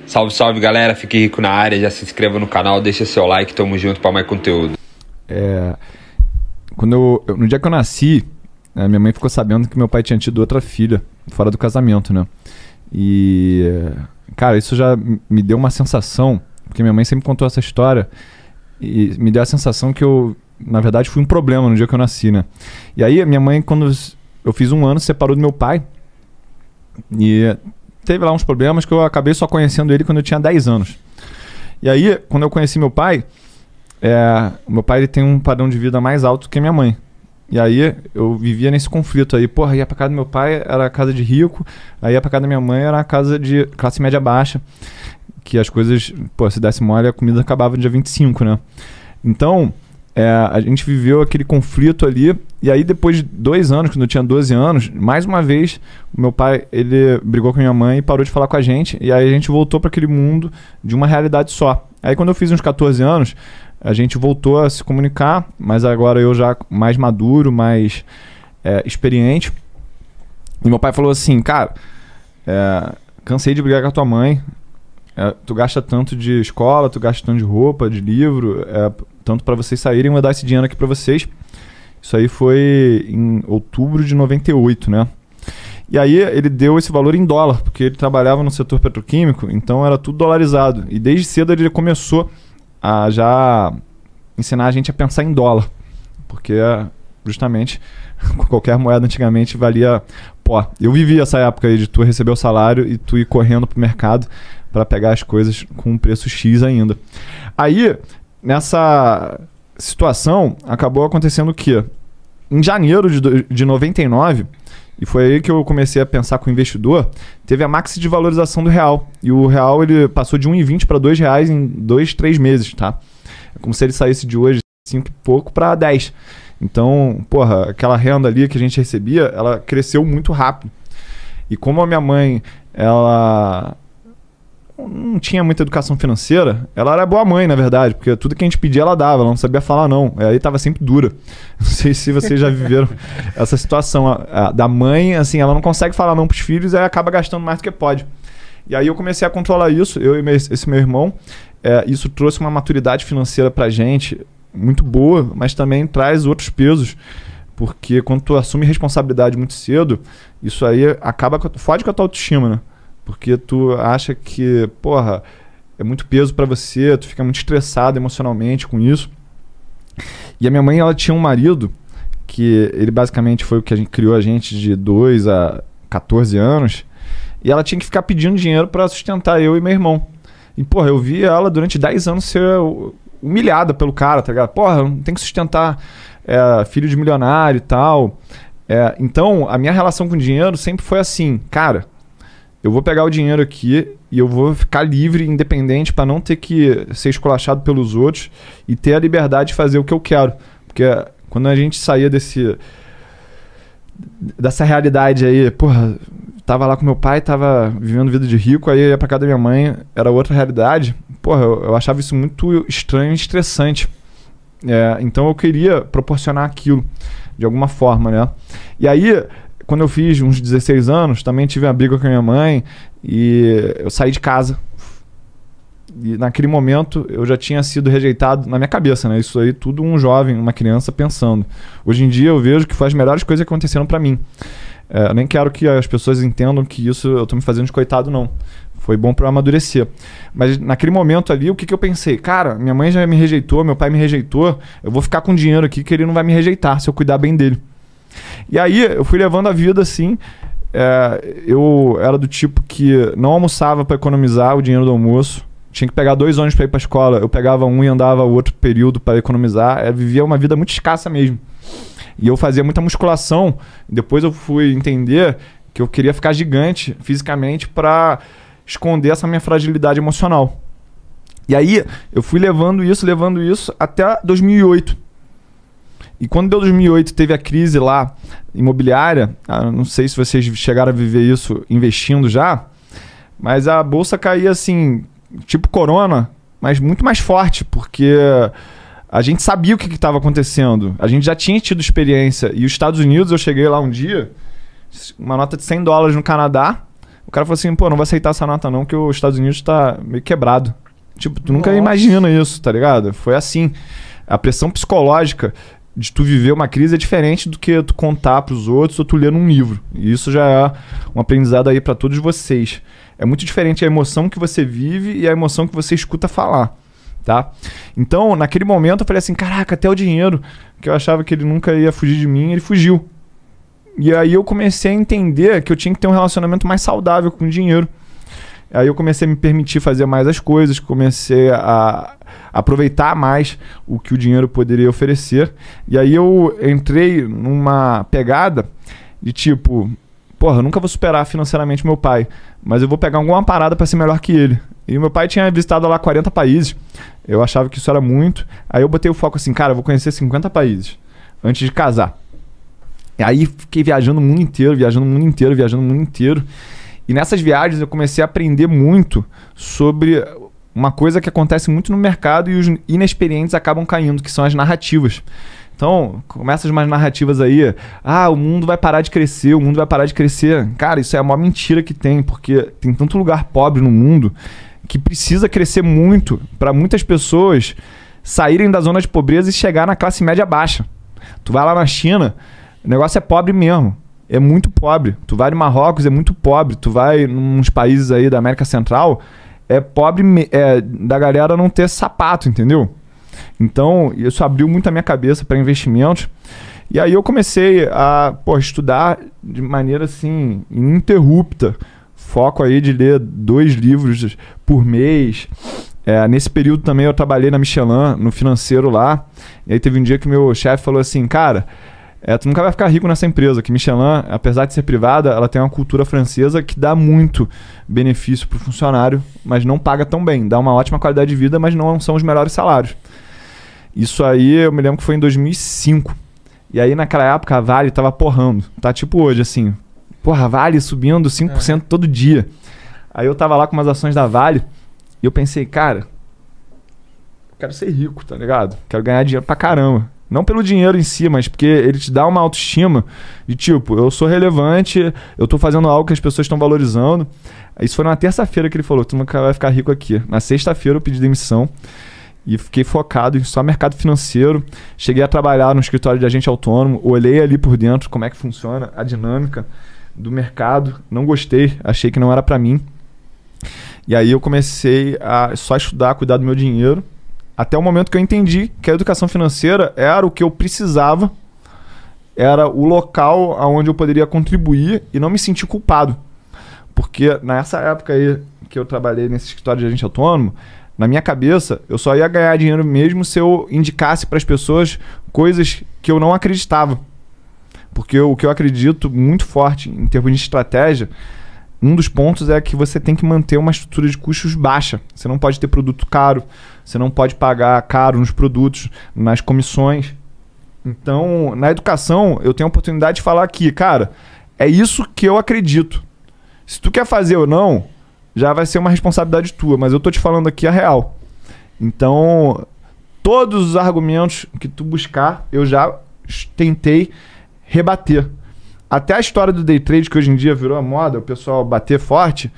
Salve, salve, galera. Fique rico na área. Já se inscreva no canal, deixa seu like. Tamo junto pra mais conteúdo. No dia que eu nasci, minha mãe ficou sabendo que meu pai tinha tido outra filha fora do casamento, né? E, cara, isso já me deu uma sensação, porque minha mãe sempre contou essa história, e me deu a sensação que eu, na verdade, fui um problema no dia que eu nasci, né? E aí, minha mãe, quando eu fiz 1 ano, se separou do meu pai, e teve lá uns problemas que eu acabei só conhecendo ele quando eu tinha 10 anos. E aí, quando eu conheci meu pai, o meu pai ele tem um padrão de vida mais alto que a minha mãe. E aí eu vivia nesse conflito aí. Porra, ia pra casa do meu pai, era a casa de rico. Aí ia pra casa da minha mãe, era a casa de classe média baixa. Que as coisas, pô, se desse mole, a comida acabava no dia 25, né? Então, a gente viveu aquele conflito ali. E aí depois de 2 anos, quando eu tinha 12 anos, mais uma vez, o meu pai, ele brigou com a minha mãe e parou de falar com a gente. E aí a gente voltou para aquele mundo de uma realidade só. Aí quando eu fiz uns 14 anos, a gente voltou a se comunicar, mas agora eu já mais maduro, mais experiente. E meu pai falou assim, cara, cansei de brigar com a tua mãe, tu gasta tanto de escola, tu gasta tanto de roupa, de livro, tanto para vocês saírem, eu vou dar esse dinheiro aqui para vocês. Isso aí foi em outubro de 98, né? E aí ele deu esse valor em dólar, porque ele trabalhava no setor petroquímico, então era tudo dolarizado. E desde cedo ele começou a já ensinar a gente a pensar em dólar, porque justamente qualquer moeda antigamente valia pó. Eu vivi essa época aí de tu receber o salário e tu ir correndo pro mercado para pegar as coisas com um preço X ainda. Aí, nessa situação, acabou acontecendo o quê? Em janeiro de 99, e foi aí que eu comecei a pensar com o investidor, teve a máxima de valorização do real. E o real ele passou de 1,20 para R$2 em 2, 3 meses, tá? É como se ele saísse de hoje 5 e pouco para 10. Então, porra, aquela renda ali que a gente recebia, ela cresceu muito rápido. E como a minha mãe, ela não tinha muita educação financeira, ela era boa mãe, na verdade, porque tudo que a gente pedia ela dava, ela não sabia falar não, aí tava sempre dura. Não sei se vocês já viveram essa situação da mãe, assim, ela não consegue falar não pros filhos e aí acaba gastando mais do que pode. E aí eu comecei a controlar isso, eu e esse meu irmão, isso trouxe uma maturidade financeira pra gente muito boa, mas também traz outros pesos, porque quando tu assume responsabilidade muito cedo, isso aí fode com a tua autoestima, né? Porque tu acha que, porra, é muito peso pra você, tu fica muito estressado emocionalmente com isso. E a minha mãe, ela tinha um marido, que ele basicamente foi o que criou a gente de 2 a 14 anos, e ela tinha que ficar pedindo dinheiro pra sustentar eu e meu irmão. E, porra, eu vi ela durante 10 anos ser humilhada pelo cara, tá ligado? Porra, tem que sustentar filho de milionário e tal. Então, a minha relação com o dinheiro sempre foi assim, cara, eu vou pegar o dinheiro aqui e eu vou ficar livre, independente, para não ter que ser esculachado pelos outros e ter a liberdade de fazer o que eu quero. Porque quando a gente saía dessa realidade aí, porra, tava lá com meu pai, tava vivendo vida de rico, aí ia pra casa da minha mãe, era outra realidade. Porra, eu achava isso muito estranho e estressante. Então eu queria proporcionar aquilo de alguma forma, né? E aí, quando eu fiz uns 16 anos, também tive uma briga com a minha mãe e eu saí de casa. E naquele momento eu já tinha sido rejeitado na minha cabeça, né? Isso aí tudo um jovem, uma criança pensando. Hoje em dia eu vejo que foi as melhores coisas que aconteceram pra mim. Eu nem quero que as pessoas entendam que isso eu tô me fazendo de coitado, não. Foi bom pra eu amadurecer. Mas naquele momento ali, o que eu pensei? Cara, minha mãe já me rejeitou, meu pai me rejeitou, eu vou ficar com dinheiro aqui que ele não vai me rejeitar se eu cuidar bem dele. E aí eu fui levando a vida assim, eu era do tipo que não almoçava para economizar o dinheiro do almoço, tinha que pegar 2 ônibus para ir para a escola, eu pegava um e andava o outro período para economizar, vivia uma vida muito escassa mesmo. E eu fazia muita musculação, depois eu fui entender que eu queria ficar gigante fisicamente para esconder essa minha fragilidade emocional. E aí eu fui levando isso até 2008. E quando deu 2008, teve a crise lá imobiliária, não sei se vocês chegaram a viver isso investindo já, mas a bolsa caía assim, tipo corona, mas muito mais forte, porque a gente sabia o que estava acontecendo, a gente já tinha tido experiência. E os Estados Unidos, eu cheguei lá um dia, uma nota de $100 no Canadá, O cara falou assim, pô, não vou aceitar essa nota não, que os Estados Unidos tá meio quebrado. Tipo, tu nunca imagina isso, tá ligado? Foi assim. A pressão psicológica de tu viver uma crise é diferente do que tu contar pros outros ou tu ler num livro. E isso já é um aprendizado aí pra todos vocês. É muito diferente a emoção que você vive e a emoção que você escuta falar, tá? Então, naquele momento eu falei assim, caraca, até o dinheiro, que eu achava que ele nunca ia fugir de mim, ele fugiu. E aí eu comecei a entender que eu tinha que ter um relacionamento mais saudável com o dinheiro. Aí eu comecei a me permitir fazer mais as coisas, comecei a aproveitar mais o que o dinheiro poderia oferecer. E aí eu entrei numa pegada de tipo, porra, eu nunca vou superar financeiramente meu pai, mas eu vou pegar alguma parada para ser melhor que ele. E meu pai tinha visitado lá 40 países, eu achava que isso era muito. Aí eu botei o foco assim, cara, eu vou conhecer 50 países antes de casar. E aí fiquei viajando o mundo inteiro, viajando o mundo inteiro, viajando o mundo inteiro. E nessas viagens eu comecei a aprender muito sobre uma coisa que acontece muito no mercado e os inexperientes acabam caindo, que são as narrativas. Então, começa umas narrativas aí, o mundo vai parar de crescer, o mundo vai parar de crescer. Cara, isso é a maior mentira que tem, porque tem tanto lugar pobre no mundo que precisa crescer muito para muitas pessoas saírem da zona de pobreza e chegar na classe média baixa. Tu vai lá na China, o negócio é pobre mesmo. É muito pobre. Tu vai no Marrocos, é muito pobre. Tu vai nos países aí da América Central, é pobre da galera não ter sapato, entendeu? Então, isso abriu muito a minha cabeça para investimentos. E aí eu comecei a estudar de maneira assim, ininterrupta. Foco aí de ler 2 livros por mês. Nesse período também eu trabalhei na Michelin, no financeiro lá. E aí teve um dia que meu chefe falou assim, cara... tu nunca vai ficar rico nessa empresa, que Michelin, apesar de ser privada, ela tem uma cultura francesa que dá muito benefício para o funcionário, mas não paga tão bem. Dá uma ótima qualidade de vida, mas não são os melhores salários. Isso aí eu me lembro que foi em 2005. E aí naquela época a Vale tava porrando. Tá tipo hoje, assim. Porra, a Vale subindo 5% todo dia. Aí eu tava lá com umas ações da Vale e eu pensei, cara, eu quero ser rico, tá ligado? Quero ganhar dinheiro pra caramba. Não pelo dinheiro em si, mas porque ele te dá uma autoestima de tipo, eu sou relevante, eu tô fazendo algo que as pessoas estão valorizando. Isso foi numa terça-feira que ele falou, tu nunca vai ficar rico aqui. Na sexta-feira eu pedi demissão e fiquei focado em só mercado financeiro. Cheguei a trabalhar no escritório de agente autônomo, olhei ali por dentro como é que funciona a dinâmica do mercado. Não gostei, achei que não era pra mim. E aí eu comecei a só estudar, cuidar do meu dinheiro. Até o momento que eu entendi que a educação financeira era o que eu precisava, era o local onde eu poderia contribuir e não me sentir culpado. Porque nessa época aí que eu trabalhei nesse escritório de agente autônomo, na minha cabeça, eu só ia ganhar dinheiro mesmo se eu indicasse para as pessoas coisas que eu não acreditava. Porque o que eu acredito muito forte em termos de estratégia, um dos pontos é que você tem que manter uma estrutura de custos baixa. Você não pode ter produto caro, você não pode pagar caro nos produtos, nas comissões. Então, na educação, eu tenho a oportunidade de falar aqui, cara, é isso que eu acredito. Se tu quer fazer ou não, já vai ser uma responsabilidade tua, mas eu tô te falando aqui a real. Então, todos os argumentos que tu buscar, eu já tentei rebater. Até a história do day trade, que hoje em dia virou a moda, o pessoal bater forte,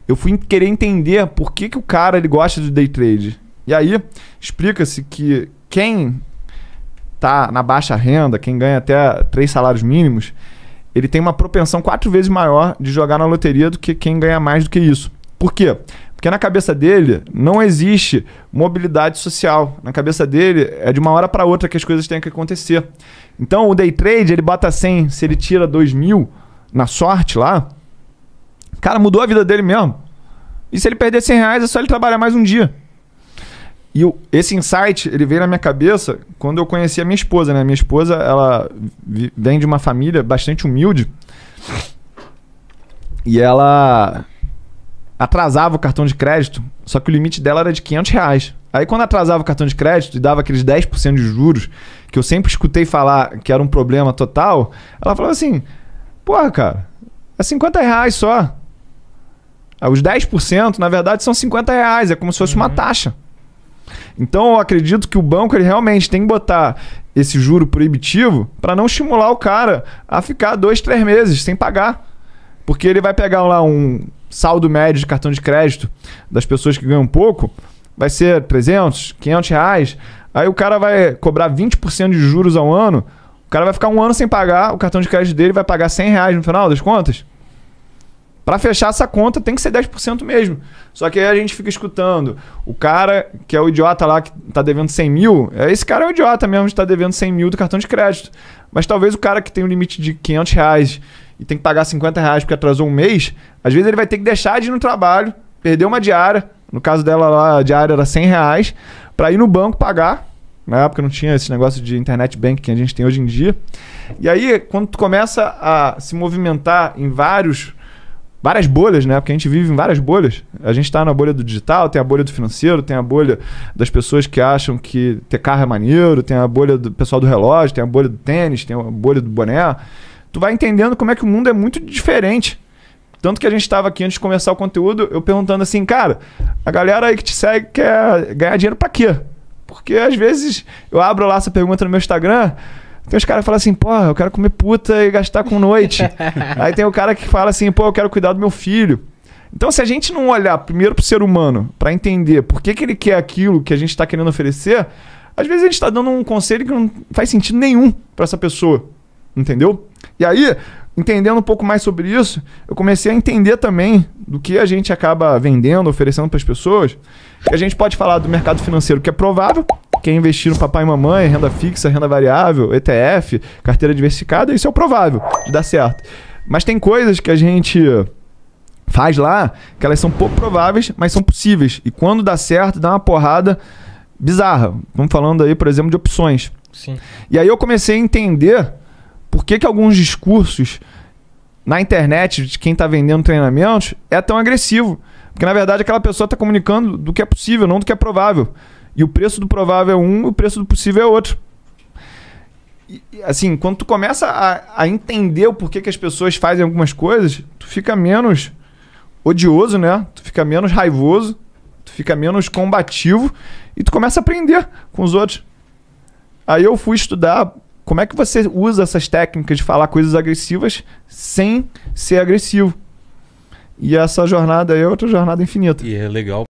eu fui querer entender por que o cara ele gosta do day trade. E aí, explica-se que quem tá na baixa renda, quem ganha até 3 salários mínimos, ele tem uma propensão 4 vezes maior de jogar na loteria do que quem ganha mais do que isso. Por quê? Porque na cabeça dele não existe mobilidade social. Na cabeça dele é de uma hora para outra que as coisas têm que acontecer. Então o day trade, ele bota 100, se ele tira 2.000 na sorte lá, cara, mudou a vida dele mesmo. E se ele perder 100 reais, é só ele trabalhar mais um dia. E esse insight, ele veio na minha cabeça quando eu conheci a minha esposa, né? Minha esposa, ela vem de uma família bastante humilde e ela atrasava o cartão de crédito, só que o limite dela era de 500 reais. Aí quando atrasava o cartão de crédito e dava aqueles 10% de juros, que eu sempre escutei falar que era um problema total, ela falava assim, porra, cara, é 50 reais só. Os 10%, na verdade, são 50 reais, é como se fosse uma taxa. Então eu acredito que o banco ele realmente tem que botar esse juro proibitivo para não estimular o cara a ficar 2, 3 meses sem pagar. Porque ele vai pegar lá um saldo médio de cartão de crédito das pessoas que ganham pouco, vai ser 300, 500 reais. Aí o cara vai cobrar 20% de juros ao ano, o cara vai ficar um ano sem pagar, o cartão de crédito dele vai pagar 100 reais no final das contas. Para fechar essa conta tem que ser 10% mesmo. Só que aí a gente fica escutando o cara que é o idiota lá que tá devendo 100 mil, esse cara é o idiota mesmo de estar devendo 100 mil do cartão de crédito. Mas talvez o cara que tem um limite de 500 reais e tem que pagar 50 reais porque atrasou um mês, às vezes ele vai ter que deixar de ir no trabalho, perder uma diária, no caso dela lá a diária era 100 reais, para ir no banco pagar. Na época não tinha esse negócio de internet bank que a gente tem hoje em dia. E aí, quando tu começa a se movimentar em várias bolhas, né? Porque a gente vive em várias bolhas. A gente está na bolha do digital, tem a bolha do financeiro, tem a bolha das pessoas que acham que ter carro é maneiro, tem a bolha do pessoal do relógio, tem a bolha do tênis, tem a bolha do boné. Tu vai entendendo como é que o mundo é muito diferente. Tanto que a gente estava aqui antes de começar o conteúdo, eu perguntando assim, cara, a galera aí que te segue quer ganhar dinheiro pra quê? Porque às vezes eu abro lá essa pergunta no meu Instagram, tem os caras que falam assim, porra, eu quero comer puta e gastar com noite. Aí tem o cara que fala assim, pô, eu quero cuidar do meu filho. Então se a gente não olhar primeiro pro ser humano para entender por que ele quer aquilo que a gente está querendo oferecer, às vezes a gente está dando um conselho que não faz sentido nenhum para essa pessoa. Entendeu? E aí, entendendo um pouco mais sobre isso, eu comecei a entender também do que a gente acaba vendendo, oferecendo para as pessoas. E a gente pode falar do mercado financeiro, que é provável, que é investir no papai e mamãe, renda fixa, renda variável, ETF, carteira diversificada, isso é o provável de dar certo. Mas tem coisas que a gente faz lá, que elas são pouco prováveis, mas são possíveis. E quando dá certo, dá uma porrada bizarra. Estamos falando aí, por exemplo, de opções. Sim. E aí eu comecei a entender por que alguns discursos na internet de quem está vendendo treinamentos é tão agressivo. Porque, na verdade, aquela pessoa está comunicando do que é possível, não do que é provável. E o preço do provável é um, o preço do possível é outro. E, assim, quando tu começa a entender o porquê que as pessoas fazem algumas coisas, tu fica menos odioso, né? Tu fica menos raivoso, tu fica menos combativo e tu começa a aprender com os outros. Aí eu fui estudar como é que você usa essas técnicas de falar coisas agressivas sem ser agressivo. E essa jornada aí é outra jornada infinita. E é legal